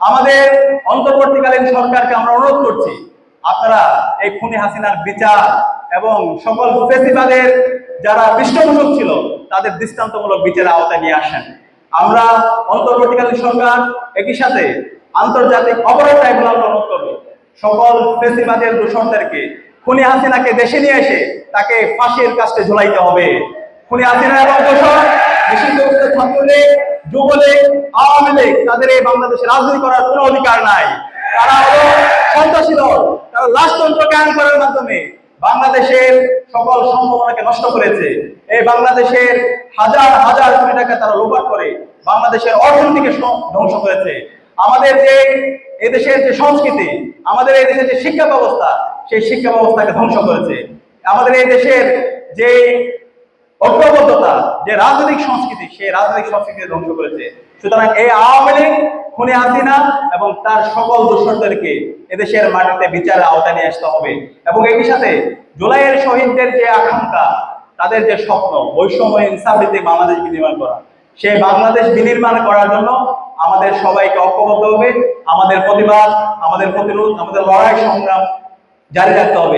আমাদের অন্তর্বর্তীকালীন সরকারকে আমরা অনুরোধ করছি, আপনারা এই খুনি হাসিনার বিচার এবং সকল ফ্যাসিবাদের যারা পৃষ্ঠপোষক ছিল তাদের দৃষ্টান্তমূলক বিচারের আওতায় নিয়ে আসেন। আমরা অন্তর্বর্তীকালীন সরকার একই সাথে আন্তর্জাতিক অপরাধ ট্রাইব্যুনাল অনুরোধ করব, সকল ফ্যাসিবাদের দূষণদেরকে খুনি হাসিনাকে দেশে নিয়ে এসে তাকে ফাঁসির কাস্টে ঝুলাইতে হবে। খুনি হাসিনা এবং দূষণ নিষিদ্ধ ছাত্রলীগ, যুবলীগ, আওয়ামী লীগ তাদের এই বাংলাদেশে রাজনীতি করার কোনো অধিকার নাই। তারা হলো সন্ত্রাসী দল, তারা রাজতন্ত্র কায়েম করার মাধ্যমে বাংলাদেশের সকল সম্ভাবনাকে নষ্ট করেছে। এই বাংলাদেশের হাজার হাজার কোটি টাকা তারা লোপাট করে বাংলাদেশের অর্থনীতিকে ধ্বংস করেছে। আমাদের যে এদেশের যে সংস্কৃতি, আমাদের এই দেশের যে শিক্ষা ব্যবস্থা, সেই শিক্ষা ব্যবস্থাকে ধ্বংস করেছে। আমাদের এই দেশের যে ঐক্যবদ্ধতা, যে রাজনৈতিক সংস্কৃতি, সেই রাজনৈতিক সংস্কৃতি ধ্বংস করেছে। সুতরাং এই আওয়ামী লীগ, খুনি হাসিনা এবং তার সকল দূষণদেরকে এদেশের মাটিতে বিচারের আওতায় নিয়ে আসতে হবে। এবং একই সাথে জুলাইয়ের শহীদদের যে আকাঙ্ক্ষা, তাদের যে স্বপ্ন বৈষম্য ইনসাফ ভিত্তিক বাংলাদেশ বিনির্মাণ করা, সেই বাংলাদেশ বিনির্মাণ করার জন্য আমাদের সবাইকে ঐক্যবদ্ধ হবে। আমাদের প্রতিবাদ, আমাদের প্রতিরোধ, আমাদের লড়াই সংগ্রাম জারি রাখতে হবে।